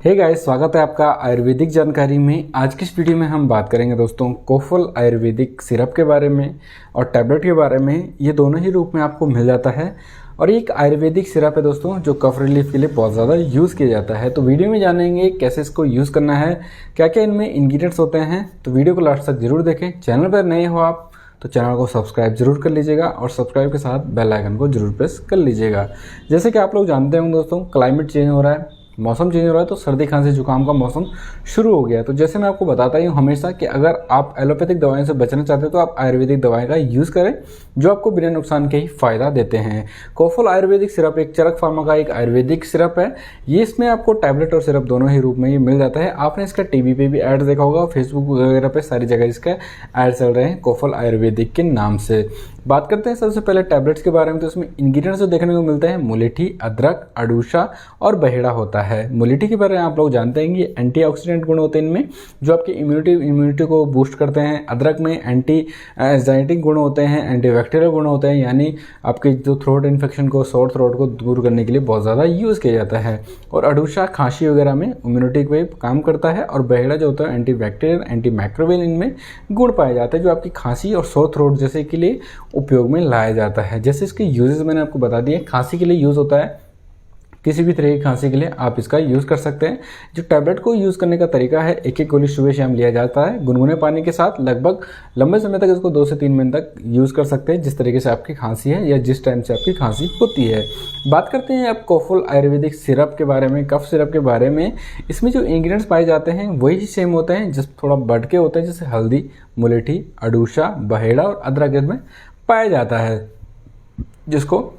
Hey guys, स्वागत है आपका आयुर्वेदिक जानकारी में। आज की इस वीडियो में हम बात करेंगे दोस्तों कोफल आयुर्वेदिक सिरप के बारे में और टैबलेट के बारे में। ये दोनों ही रूप में आपको मिल जाता है और ये एक आयुर्वेदिक सिरप है दोस्तों जो कफ रिलीफ के लिए बहुत ज़्यादा यूज़ किया जाता है। तो वीडियो में जानेंगे कैसे इसको यूज़ करना है, क्या क्या इनमें इंग्रेडिएंट्स होते हैं। तो वीडियो को लास्ट तक जरूर देखें। चैनल पर नए हो आप तो चैनल को सब्सक्राइब जरूर कर लीजिएगा और सब्सक्राइब के साथ बेल आइकन को जरूर प्रेस कर लीजिएगा। जैसे कि आप लोग जानते होंगे दोस्तों, क्लाइमेट चेंज हो रहा है, मौसम चेंज हो रहा है, तो सर्दी खांसी जुकाम का मौसम शुरू हो गया। तो जैसे मैं आपको बताता ही हूँ हमेशा कि अगर आप एलोपैथिक दवाइयों से बचना चाहते हैं तो आप आयुर्वेदिक दवाई का यूज़ करें जो आपको बिना नुकसान के ही फायदा देते हैं। कोफल आयुर्वेदिक सिरप एक चरक फार्मा का एक आयुर्वेदिक सिरप है। ये इसमें आपको टैबलेट और सिरप दोनों ही रूप में ये मिल जाता है। आपने इसका टीवी पे भी ऐड देखा होगा, फेसबुक वगैरह पे सारी जगह इसका ऐड चल रहे हैं कोफल आयुर्वेदिक के नाम से। बात करते हैं सबसे पहले टैबलेट्स के बारे में। तो इसमें इंग्रेडिएंट्स जो देखने को मिलते हैं मुलेठी, अदरक, अडूसा और बहेड़ा होता है। मुलेठी के बारे में आप लोग जानते हैं कि एंटीऑक्सीडेंट गुण होते हैं इनमें जो आपकी इम्यूनिटी को बूस्ट करते हैं। अदरक में एंटी एंजाइटिक गुण होते हैं, एंटीबैक्टीरियल गुण होते हैं, यानी आपके जो थ्रोट इन्फेक्शन को, सोर थ्रोट को दूर करने के लिए बहुत ज़्यादा यूज़ किया जाता है। और अडूसा खांसी वगैरह में इम्यूनिटी पे काम करता है। और बहेड़ा जो होता है एंटीबैक्टीरियल, एंटीमाइक्रोबियल इनमें गुण पाए जाते हैं जो आपकी खांसी और सोर थ्रोट जैसे के लिए उपयोग में लाया जाता है। जैसे इसके यूजेस मैंने आपको बता दिए, खांसी के लिए यूज़ होता है, किसी भी तरह की खांसी के लिए आप इसका यूज़ कर सकते हैं। जो टैबलेट को यूज़ करने का तरीका है, एक एक गोली सुबह शाम लिया जाता है गुनगुने पानी के साथ। लगभग लंबे समय तक इसको 2 से 3 महीने तक यूज़ कर सकते हैं जिस तरीके से आपकी खांसी है या जिस टाइम से आपकी खांसी होती है। बात करते हैं अब कोफल आयुर्वेदिक सिरप के बारे में, कफ सिरप के बारे में। इसमें जो इंग्रेडिएंट्स पाए जाते हैं वही सेम होते हैं, जिस थोड़ा बढ़ के होते हैं, जैसे हल्दी, मुलेठी, अडूसा, बहेड़ा और अदरक इसमें पाया जाता है, जिसको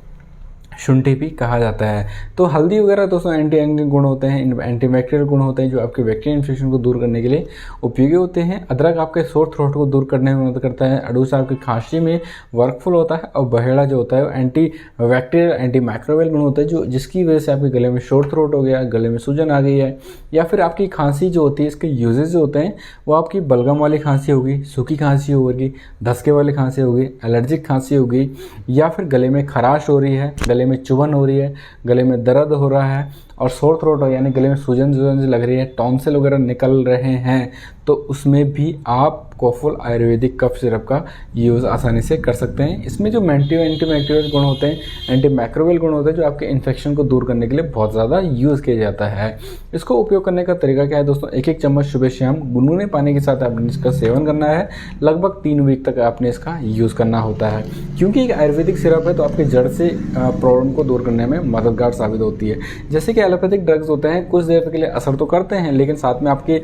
शुंठी भी कहा जाता है। तो हल्दी वगैरह दोस्तों एंटी एंगिक गुण होते हैं, एंटीबैक्टीरियल गुण होते हैं जो आपके बैक्टीरियल इन्फेक्शन को दूर करने के लिए उपयोगी होते हैं। अदरक आपके सोर थ्रोट को दूर करने में मदद करता है। अडूसा आपकी खांसी में वर्कफुल होता है। और बहेड़ा जो होता है वो एंटी बैक्टीरियल, एंटीमाइक्रोबियल गुण होता है जो जिसकी वजह से आपके गले में शोर थ्रोट हो गया, गले में सूजन आ गई है, या फिर आपकी खांसी जो होती है, इसके यूजेस जो होते हैं वो आपकी बलगम वाली खांसी होगी, सूखी खांसी होगी, धसके वाली खांसी होगी, एलर्जिक खांसी होगी, या फिर गले में खराश हो रही है, गले में चुभन हो रही है, गले में दर्द हो रहा है और सोर थ्रोट हो, यानी गले में सूजन लग रही है, टॉन्सिल वगैरह निकल रहे हैं, तो उसमें भी आप कोफल आयुर्वेदिक कफ सिरप का यूज़ आसानी से कर सकते हैं। इसमें जो एंटीबैक्टीरियल गुण होते हैं, एंटीमाइक्रोबियल गुण होते हैं जो आपके इन्फेक्शन को दूर करने के लिए बहुत ज़्यादा यूज़ किया जाता है। इसको उपयोग करने का तरीका क्या है दोस्तों, एक एक चम्मच सुबह शाम गुनगुने पानी के साथ आपने इसका सेवन करना है। लगभग 3 वीक तक आपने इसका यूज़ करना होता है। क्योंकि एक आयुर्वेदिक सिरप है तो आपके जड़ से प्रॉब्लम को दूर करने में मददगार साबित होती है। जैसे कि एलोपैथिक ड्रग्स होते हैं, कुछ देर के लिए असर तो करते हैं लेकिन साथ में आपके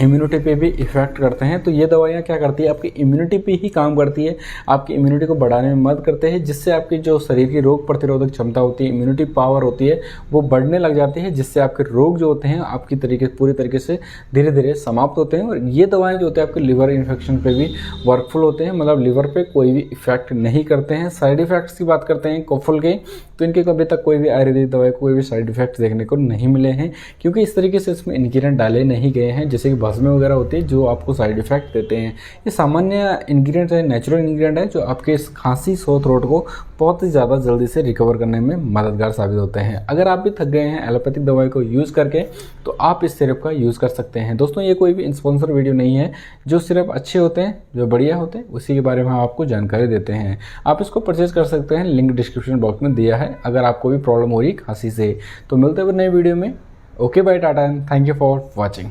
इम्यूनिटी पे भी इफेक्ट करते हैं। तो ये दवाइयाँ क्या करती है, आपकी इम्यूनिटी पे ही काम करती है, आपकी इम्यूनिटी को बढ़ाने में मदद करते हैं, जिससे आपकी जो शरीर की रोग प्रतिरोधक क्षमता होती है, इम्यूनिटी पावर होती है, वो बढ़ने लग जाती है, जिससे आपके रोग जो होते हैं आपकी पूरी तरीके से धीरे धीरे समाप्त होते हैं। और ये दवाएँ जो होते हैं आपके लिवर इन्फेक्शन पे भी वर्कफुल होते हैं, मतलब लिवर पे कोई भी इफेक्ट नहीं करते हैं। साइड इफेक्ट्स की बात करते हैं कोफल के, तो इनके अभी तक कोई भी आयुर्वेदिक दवाई को कोई भी साइड इफेक्ट देखने को नहीं मिले हैं, क्योंकि इस तरीके से इसमें इंग्रेडिएंट डाले नहीं गए हैं जैसे कि भस्म वगैरह होती है जो आपको साइड इफेक्ट देते हैं। ये सामान्य इंग्रेडिएंट है, नेचुरल इंग्रेडिएंट है जो आपके इस खांसी, सोर थ्रोट को बहुत ही ज़्यादा जल्दी से रिकवर करने में मददगार साबित होते हैं। अगर आप भी थक गए हैं एलोपैथिक दवाई को यूज़ करके तो आप इस सिरप का यूज़ कर सकते हैं। दोस्तों ये कोई भी स्पॉन्सर वीडियो नहीं है, जो सिरप अच्छे होते हैं, जो बढ़िया होते हैं, उसी के बारे में हम आपको जानकारी देते हैं। आप इसको परचेज कर सकते हैं, लिंक डिस्क्रिप्शन बॉक्स में दिया है अगर आपको भी प्रॉब्लम हो रही है खांसी से। तो मिलते हैं नए वीडियो में। Okay bye, tata and thank you for watching.